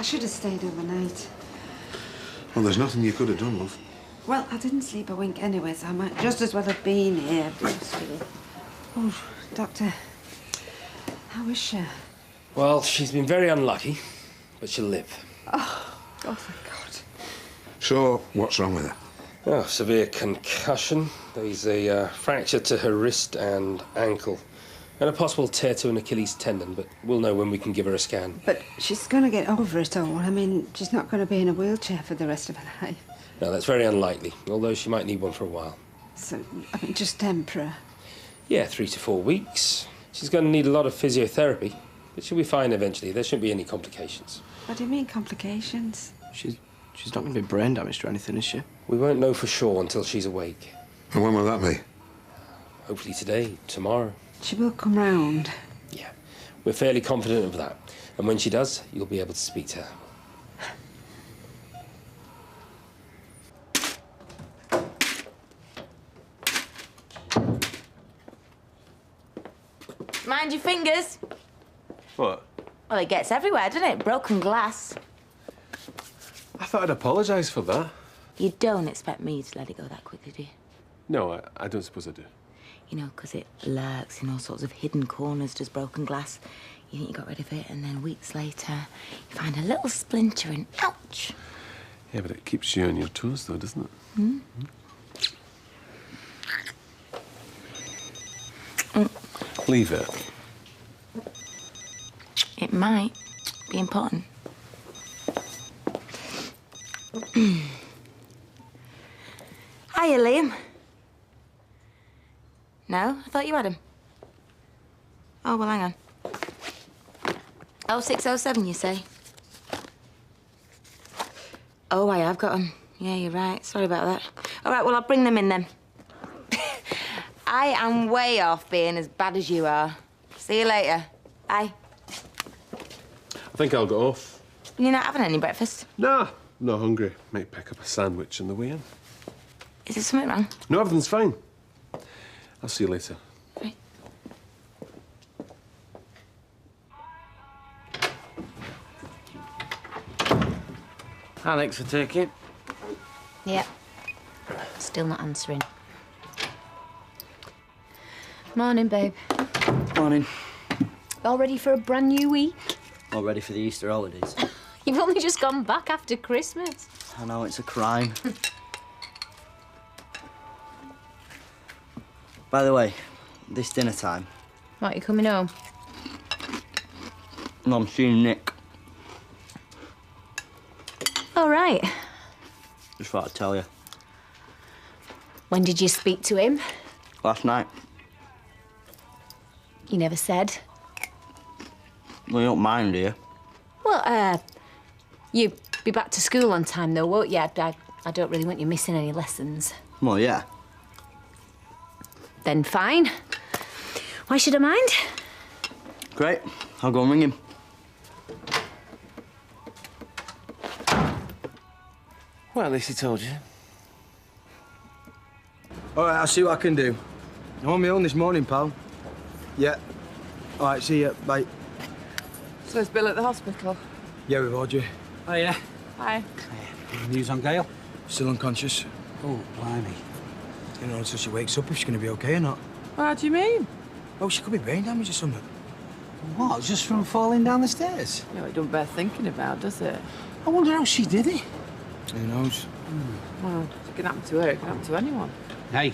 I should have stayed overnight. Well, there's nothing you could have done, love. Well, I didn't sleep a wink anyway, so I might just as well have been here. Oh, Doctor, how is she? Well, she's been very unlucky, but she'll live. Oh, thank God. So, what's wrong with her? Oh, severe concussion. There's a fracture to her wrist and ankle, and a possible tear to an Achilles tendon, but we'll know when we can give her a scan. But she's going to get over it all. I mean, she's not going to be in a wheelchair for the rest of her life. No, that's very unlikely, although she might need one for a while. So, I mean, just temporary? Yeah, 3 to 4 weeks. She's going to need a lot of physiotherapy, but she'll be fine eventually. There shouldn't be any complications. What do you mean, complications? She's not going to be brain damaged or anything, is she? We won't know for sure until she's awake. And when will that be? Hopefully today, tomorrow. She will come round. Yeah, we're fairly confident of that. And when she does, you'll be able to speak to her. Mind your fingers. What? Well, it gets everywhere, doesn't it? Broken glass. I thought I'd apologise for that. You don't expect me to let it go that quickly, do you? No, I don't suppose I do. You know, because it lurks in all sorts of hidden corners, does broken glass. You think you got rid of it, and then weeks later, you find a little splinter and ouch! Yeah, but it keeps you on your toes, though, doesn't it? Hmm? Leave it. It might be important. Hiya, Liam. No? I thought you had him. Oh, well, hang on. 0607, you say? Oh, I have got them. Yeah, you're right. Sorry about that. All right, well, I'll bring them in then. I am way off being as bad as you are. See you later. Bye. I think I'll go off. You're not having any breakfast? Nah, not hungry. Might pick up a sandwich on the way in. Is there something wrong? No, everything's fine. I'll see you later. Right. Alex for taking. Yeah. Still not answering. Morning, babe. Morning. All ready for a brand new week? All ready for the Easter holidays. You've only just gone back after Christmas. I know, it's a crime. By the way, this dinner time... What, you coming home? No, I'm seeing Nick. All right. Just thought I'd tell you. When did you speak to him? Last night. You never said. Well, you don't mind, do you? Well, you'll be back to school on time, though, won't you? I don't really want you missing any lessons. Well, yeah. Then fine. Why should I mind? Great. I'll go and ring him. Well, at least he told you. All right, I'll see what I can do. I'm on my own this morning, pal. Yeah. All right, see ya. Bye. So is Bill at the hospital? Yeah, with Audrey. Oh, yeah. Hi. Any news on Gail? Still unconscious. Oh, blimey. You know, until she wakes up if she's going to be OK or not. What do you mean? Well, she could be brain damage or something. What, just from falling down the stairs? No, it don't bear thinking about, does it? I wonder how she did it. Who knows? Well, if it can happen to her, it can happen to anyone. Hey,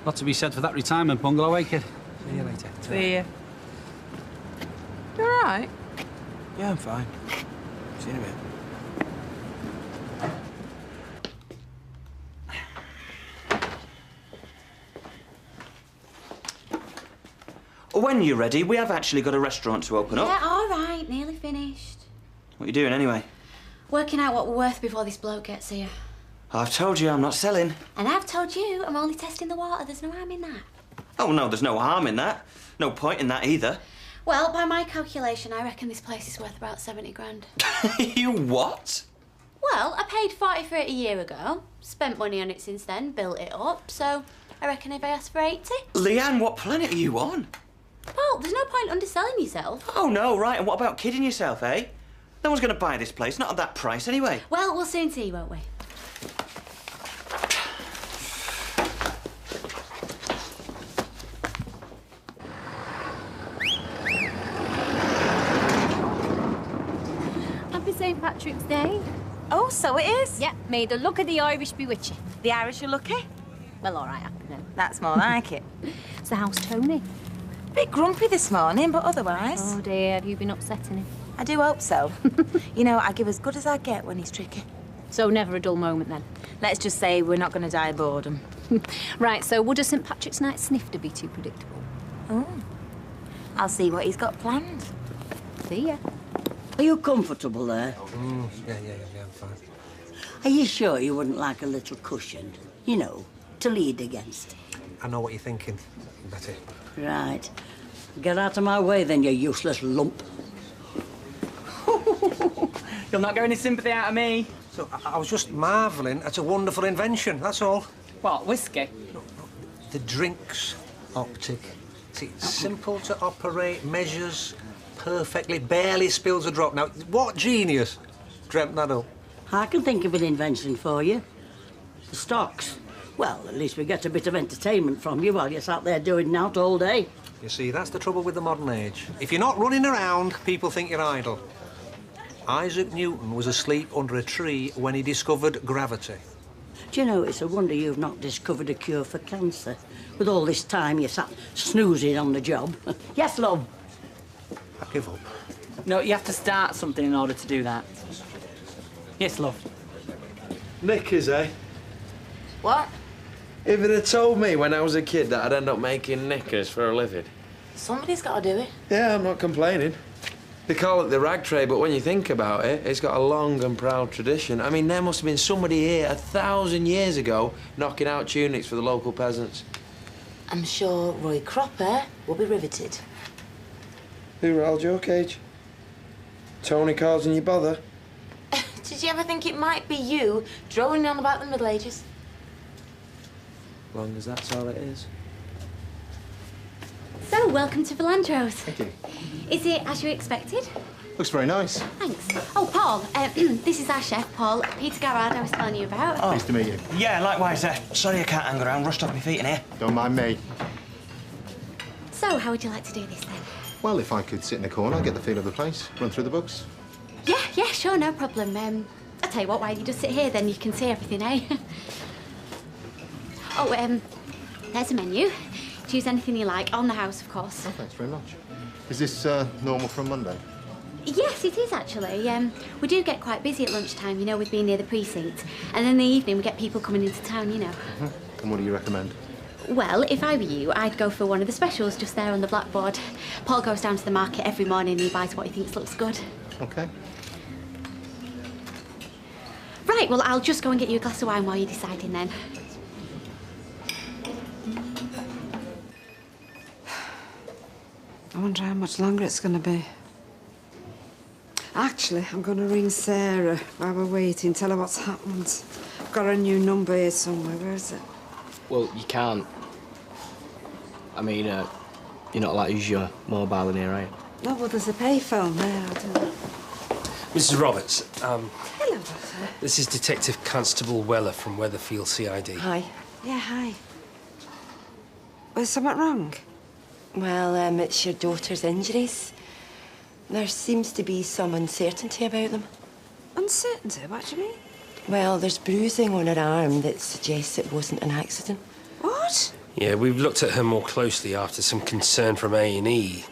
lot to be said for that retirement bungalow, eh, kid? See you later. See ya. You all right? Yeah, I'm fine. See you in a bit. When you're ready, we have actually got a restaurant to open up. Yeah, all right. Nearly finished. What are you doing anyway? Working out what we're worth before this bloke gets here. I've told you I'm not selling. And I've told you I'm only testing the water. There's no harm in that. Oh, no, there's no harm in that. No point in that either. Well, by my calculation, I reckon this place is worth about 70 grand. You what? Well, I paid 40 for it a year ago, spent money on it since then, built it up, so I reckon if I asked for 80... Leanne, what planet are you on? Paul, there's no point underselling yourself. Oh, no, right, and what about kidding yourself, eh? No one's going to buy this place, not at that price anyway. Well, we'll soon see, won't we? Happy St. Patrick's Day. Oh, so it is? Yeah, may the luck of the Irish be with you. The Irish are lucky? Well, all right, I know. That's more like it. So how's Tony? Bit grumpy this morning, but otherwise... Oh, dear, have you been upsetting him? I do hope so. You know, I give as good as I get when he's tricky. So never a dull moment, then? Let's just say we're not going to die of boredom. Right, so would a St. Patrick's Night snifter be too predictable? Oh. I'll see what he's got planned. See ya. Are you comfortable there? Yeah, I'm fine. Are you sure you wouldn't like a little cushion? You know, to lead against. I know what you're thinking, Betty. Right. Get out of my way then, you useless lump. You'll not get any sympathy out of me. So, I was just marvelling at a wonderful invention, that's all. What, whiskey? The drink's optic. See, it's simple to operate, measures perfectly, barely spills a drop. Now, what genius dreamt that up? I can think of an invention for you. The stocks. Well, at least we get a bit of entertainment from you while you're sat there doing naught all day. You see, that's the trouble with the modern age. If you're not running around, people think you're idle. Isaac Newton was asleep under a tree when he discovered gravity. Do you know, it's a wonder you've not discovered a cure for cancer. With all this time you sat snoozing on the job. Yes, love? I give up. No, you have to start something in order to do that. Yes, love. Knickers, eh? What? If it had told me when I was a kid that I'd end up making knickers for a living. Somebody's got to do it. Yeah, I'm not complaining. They call it the rag trade, but when you think about it, it's got a long and proud tradition. I mean, there must have been somebody here 1,000 years ago knocking out tunics for the local peasants. I'm sure Roy Cropper will be riveted. Who rattled your cage? Tony causing you bother? Did you ever think it might be you droning on about the Middle Ages? Long as that's all it is. So, welcome to Philandros. Thank you. Is it as you expected? Looks very nice. Thanks. Oh, Paul, this is our chef, Paul. Peter Garrard, I was telling you about. Oh. Nice to meet you. Yeah, likewise. Sorry I can't hang around. Rushed off my feet in here. Don't mind me. So, how would you like to do this, then? Well, if I could sit in a corner, get the feel of the place, run through the books. Yeah, sure, no problem. I'll tell you what, why don't you just sit here, then you can see everything, eh? Oh, there's a menu. Choose anything you like, on the house, of course. Oh, thanks very much. Is this normal from Monday? Yes, it is, actually. We do get quite busy at lunchtime, you know, with being near the precinct. And then in the evening, we get people coming into town, you know. And what do you recommend? Well, if I were you, I'd go for one of the specials just there on the blackboard. Paul goes down to the market every morning and he buys what he thinks looks good. OK. Right, well, I'll just go and get you a glass of wine while you're deciding then. I wonder how much longer it's going to be. Actually, I'm going to ring Sarah while we're waiting, tell her what's happened. I've got her new number here somewhere. Where is it? Well, you can't. I mean, you're not allowed to use your mobile in here, are you? No, well, there's a payphone there. I don't know. Mrs. Roberts, Hello, Doctor. this is Detective Constable Weller from Weatherfield CID. Hi. Yeah, hi. Was something wrong? Well, it's your daughter's injuries. There seems to be some uncertainty about them. Uncertainty? What do you mean? Well, there's bruising on her arm that suggests it wasn't an accident. What? Yeah, we've looked at her more closely after some concern from A&E.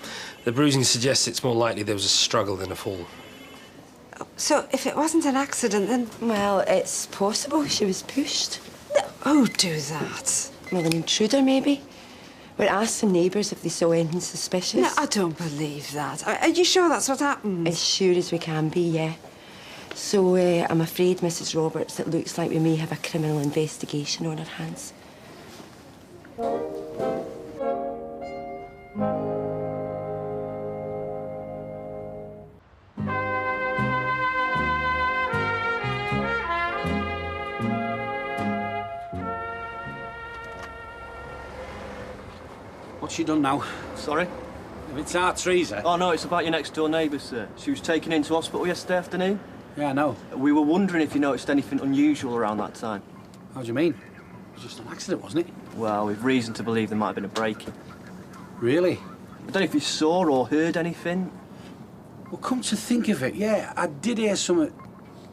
The bruising suggests it's more likely there was a struggle than a fall. So, if it wasn't an accident, then... Well, it's possible she was pushed. No, who'd do that? Well, an intruder, maybe. We asked some neighbours if they saw anything suspicious. No, I don't believe that. Are you sure that's what happened? As sure as we can be, yeah. So, I'm afraid, Mrs. Roberts, it looks like we may have a criminal investigation on our hands. What's she done now? Sorry? If it's our Teresa. Oh, no, it's about your next-door neighbour, sir. She was taken into hospital yesterday afternoon. Yeah, I know. We were wondering if you noticed anything unusual around that time. How do you mean? It was just an accident, wasn't it? Well, we've reason to believe there might have been a break-in. Really? I don't know if you saw or heard anything. Well, come to think of it, yeah, I did hear something.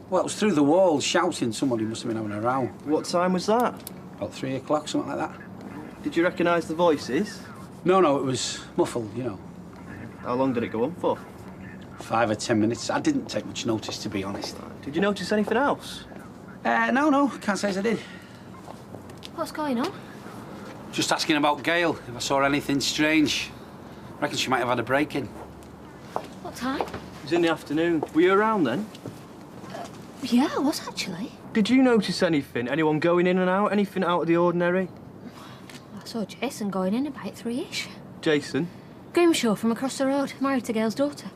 Well, it was through the wall, shouting. Somebody must have been having a row. What time was that? About 3 o'clock, something like that. Did you recognise the voices? No, it was muffled, you know. How long did it go on for? 5 or 10 minutes. I didn't take much notice, to be honest. Did you notice anything else? No, can't say as I did. What's going on? Just asking about Gail, if I saw anything strange. Reckon she might have had a break-in. What time? It was in the afternoon. Were you around then? Yeah, I was actually. Did you notice anything? Anyone going in and out? Anything out of the ordinary? I saw Jason going in about 3-ish. Jason? Grimshaw from across the road, married to Gail's daughter.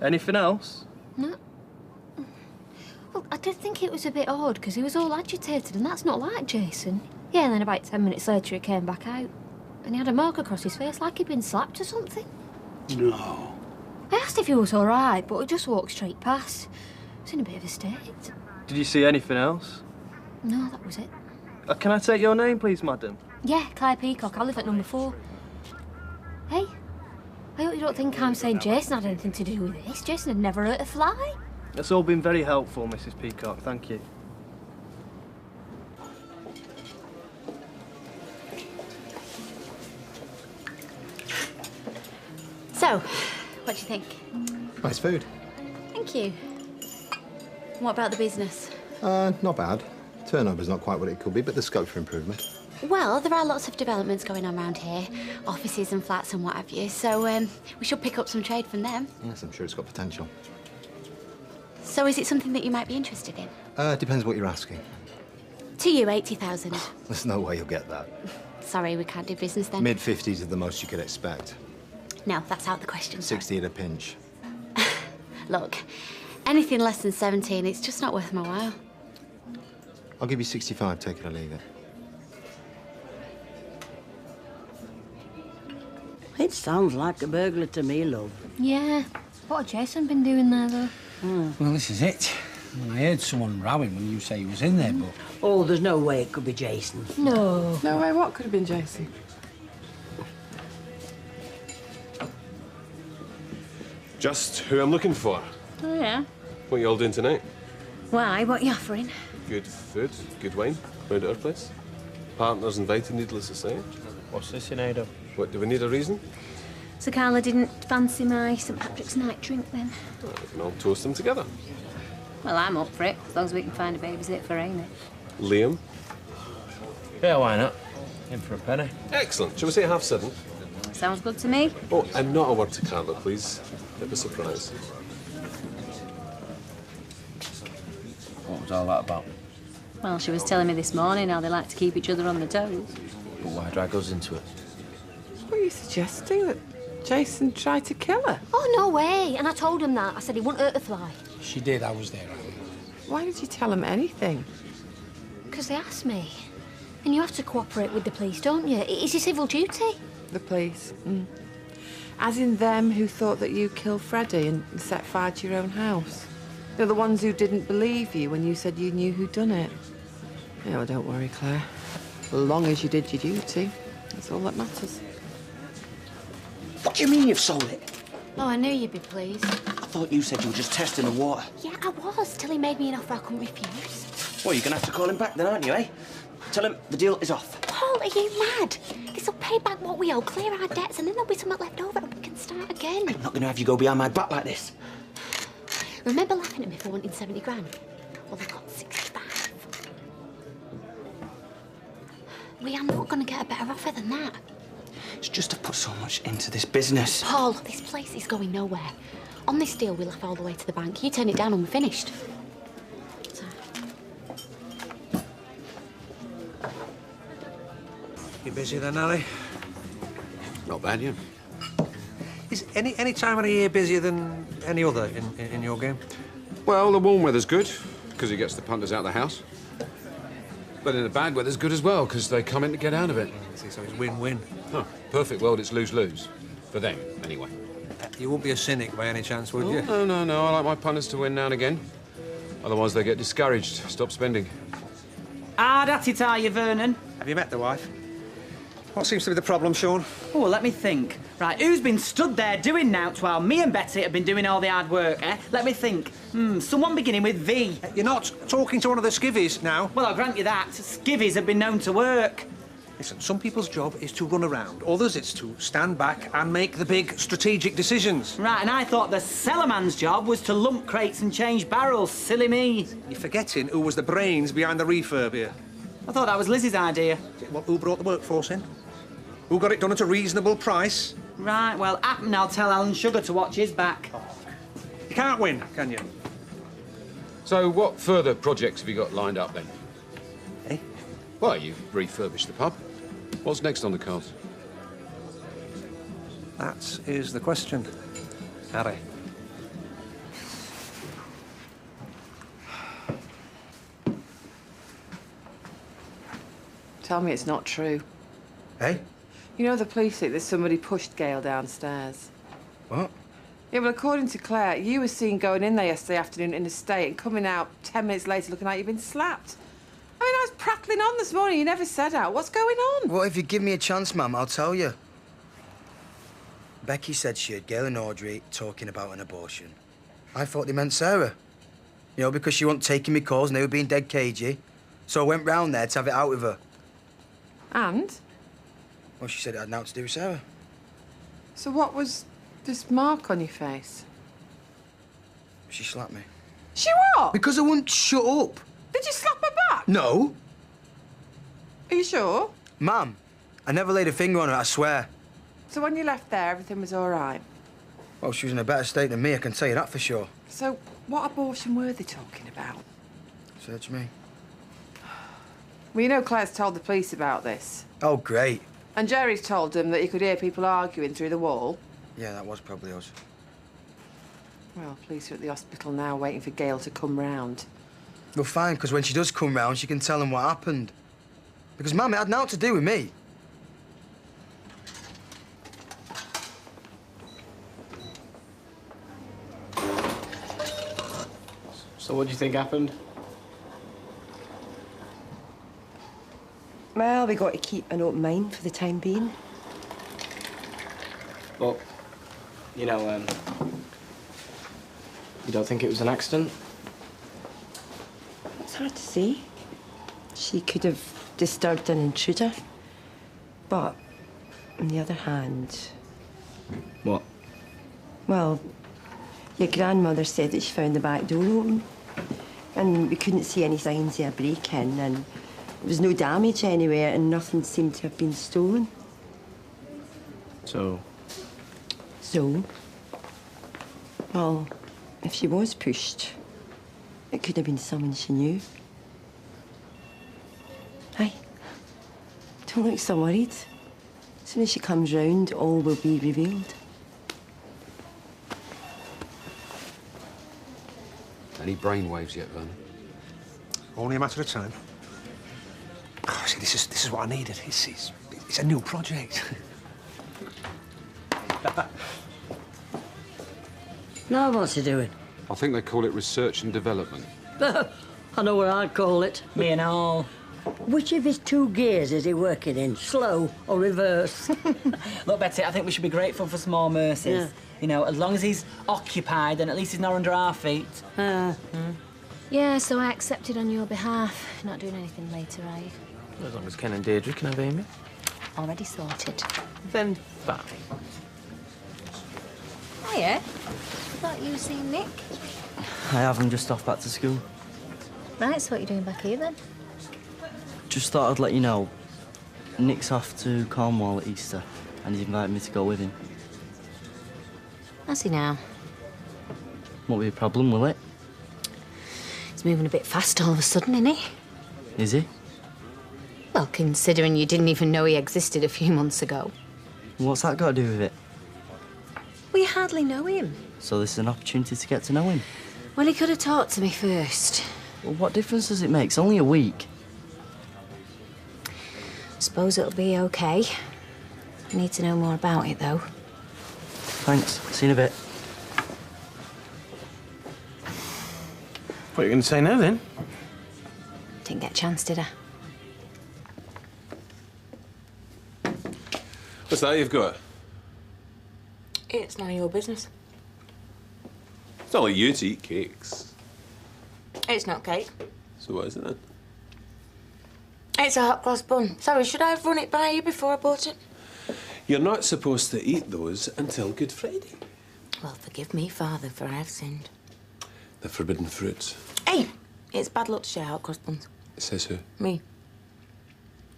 Anything else? No. Well, I did think it was a bit odd, because he was all agitated, and that's not like Jason. Yeah, and then about 10 minutes later he came back out. And he had a mark across his face like he'd been slapped or something. No. I asked if he was all right, but he just walked straight past. He was in a bit of a state. Did you see anything else? No, that was it. Can I take your name, please, madam? Yeah, Claire Peacock. I live at number 4. Hey, I hope you don't think I'm saying Jason had anything to do with this. Jason had never hurt a fly. That's all been very helpful, Mrs. Peacock. Thank you. So, what do you think? Nice food. Thank you. What about the business? Not bad. Turnover's not quite what it could be, but there's scope for improvement. Well, there are lots of developments going on around here. Offices and flats and what have you. So, we should pick up some trade from them. Yes, I'm sure it's got potential. So is it something that you might be interested in? Depends what you're asking. To you, 80,000. There's no way you'll get that. Sorry, we can't do business then. Mid-50s are the most you could expect. No, that's out of the question. 60 at a pinch. Look, anything less than 17, it's just not worth my while. I'll give you 65, take it or leave it. It sounds like a burglar to me, love. Yeah. What had Jason been doing there, though? Well, this is it. I heard someone rowing when you say he was in there, but... Oh, there's no way it could be Jason. No. No way, what could have been Jason? Just who I'm looking for. Oh, yeah? What you all doing tonight? Why? What are you offering? Good food, good wine, round at our place. Partners invited, needless to say. What's this in aid of? What, do we need a reason? So Carla didn't fancy my St Patrick's night drink, then? Well, we can all toast them together. Well, I'm up for it, as long as we can find a babysit for Amy. Liam? Yeah, why not? In for a penny. Excellent. Shall we say 7:30? Sounds good to me. Oh, and not a word to Carla, please. Bit of a surprise. What was all that about? Well, she was telling me this morning how they like to keep each other on their toes. But why drag us into it? What are you suggesting? That Jason tried to kill her? Oh, no way. And I told him that. I said he wouldn't hurt a fly. She did, I was there. Why did you tell him anything? Because they asked me. And you have to cooperate with the police, don't you? It's your civil duty. The police? As in them who thought that you killed Freddie and set fire to your own house? They're the ones who didn't believe you when you said you knew who'd done it. Yeah, well, don't worry, Claire. As long as you did your duty, that's all that matters. What do you mean you've sold it? Oh, I knew you'd be pleased. I thought you said you were just testing the water. Yeah, I was, till he made me an offer I couldn't refuse. Well, you're going to have to call him back then, aren't you, eh? Tell him the deal is off. Paul, are you mad? This'll pay back what we owe, clear our debts, and then there'll be something left over and we can start again. I'm not going to have you go behind my back like this. Remember laughing at me for wanting 70 grand? Well, I've got 65. We are not going to get a better offer than that. It's just to put so much into this business. Paul, this place is going nowhere. On this deal, we laugh all the way to the bank. You turn it down and we're finished. So. You busy then, Ali? Not bad, yeah. Is any time of the year busier than any other in your game? Well, the warm weather's good, because it gets the punters out of the house. But in the bad weather's good as well, because they come in to get out of it. See, so it's win-win. Huh. Perfect world, it's lose-lose. For them, anyway. You won't be a cynic by any chance, would you? No. I like my punters to win now and again. Otherwise, they get discouraged, stop spending. Hard at it, are you, Vernon? Have you met the wife? What seems to be the problem, Sean? Oh, let me think. Right, who's been stood there doing nought while me and Betty have been doing all the hard work, eh? Let me think. Someone beginning with V. You're not talking to one of the skivvies now. Well, I'll grant you that. Skivvies have been known to work. Listen, some people's job is to run around. Others, it's to stand back and make the big strategic decisions. Right, and I thought the cellarman's job was to lump crates and change barrels. Silly me. You're forgetting who was the brains behind the refurb here. I thought that was Lizzie's idea. Well, who brought the workforce in? Who got it done at a reasonable price? Right, well, happen I'll tell Alan Sugar to watch his back. You can't win, can you? So what further projects have you got lined up, then? Eh? Well, you've refurbished the pub. What's next on the cards? That is the question, Harry. Tell me it's not true. Hey? You know the police think that somebody pushed Gail downstairs. What? Yeah, well, according to Claire, you were seen going in there yesterday afternoon in a state and coming out 10 minutes later looking like you'd been slapped. I mean, I was prattling on this morning. You never said out. What's going on? Well, if you give me a chance, ma'am, I'll tell you. Becky said she heard Gail and Audrey talking about an abortion. I thought they meant Sarah. You know, because she wasn't taking me calls and they were being dead cagey. So I went round there to have it out with her. And? Well, she said it had nothing to do with Sarah. So what was this mark on your face? She slapped me. She what? Because I wouldn't shut up. Did you slap her back? No. Are you sure? Ma'am, I never laid a finger on her, I swear. So when you left there, everything was all right? Well, she was in a better state than me, I can tell you that for sure. So what abortion were they talking about? Search me. Well, you know Claire's told the police about this. Oh, great. And Jerry's told them that you could hear people arguing through the wall. Yeah, that was probably us. Well, police are at the hospital now waiting for Gail to come round. Well, fine, because when she does come round, she can tell them what happened. Because, Mum, it had nothing to do with me. So what do you think happened? Well, we got to keep an open mind for the time being. Well, you know, you don't think it was an accident? It's hard to say. She could have disturbed an intruder. But, on the other hand... What? Well, your grandmother said that she found the back door open. And we couldn't see any signs of a break-in, and there was no damage anywhere, and nothing seemed to have been stolen. So? So? Well, if she was pushed, it could have been someone she knew. Aye. Don't look so worried. As soon as she comes round, all will be revealed. Any brainwaves yet, Vernon? Only a matter of time. Oh, see, this is what I needed. It's a new project. Now what's he doing? I think they call it research and development. I know what I'd call it. Me and all. Which of his two gears is he working in? Slow or reverse? Look, Betty, I think we should be grateful for small mercies. Yeah. You know, as long as he's occupied, then at least he's not under our feet. Yeah, so I accepted on your behalf. You're not doing anything later, are you? As long as Ken and Deirdre can have Amy. Already sorted. Then fine. Hiya. Thought you seen Nick. I have him just off back to school. Right, so what are you doing back here then? Just thought I'd let you know. Nick's off to Cornwall at Easter, and he's invited me to go with him. Has he now? Won't be a problem, will it? He's moving a bit fast all of a sudden, isn't he? Is he? Well, considering you didn't even know he existed a few months ago. What's that got to do with it? We hardly know him. So this is an opportunity to get to know him. Well, he could have talked to me first. Well, what difference does it make? It's only a week. Suppose it'll be okay. I need to know more about it, though. Thanks. See you in a bit. What are you going to say now, then? Didn't get a chance, did I? What's that you've got? It's none of your business. It's not like you to eat cakes. It's not cake. So what is it then? It's a hot cross bun. Sorry, should I have run it by you before I bought it? You're not supposed to eat those until Good Friday. Well, forgive me, Father, for I have sinned. The forbidden fruit. Hey! It's bad luck to share hot cross buns. Says who? Me.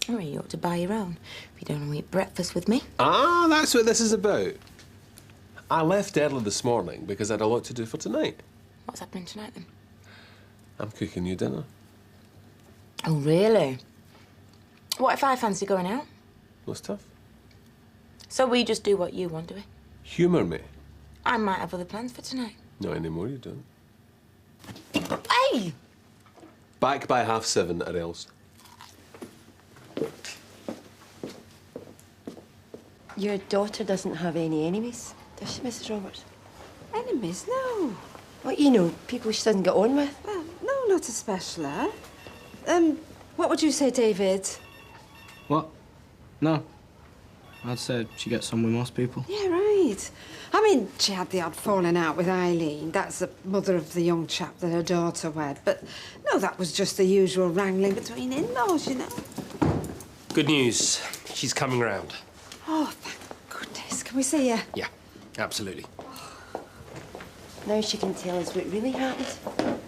Oh, you ought to buy your own if you don't want to eat breakfast with me. Ah, that's what this is about. I left early this morning because I had a lot to do for tonight. What's happening tonight, then? I'm cooking you dinner. Oh, really? What if I fancy going out? What's tough? So we just do what you want, do we? Humour me. I might have other plans for tonight. Not anymore, you don't. Hey! Back by 7:30 or else. Your daughter doesn't have any enemies, does she, Mrs. Roberts? Enemies? No. Well, you know, people she doesn't get on with. Well, no, not especially. What would you say, David? What? No. I'd say she gets on with most people. Yeah, right. I mean, she had the odd falling out with Eileen. That's the mother of the young chap that her daughter wed. But, no, that was just the usual wrangling between in-laws, you know. Good news. She's coming round. Oh, thank goodness. Can we see her? Yeah, absolutely. Now she can tell us what really happened.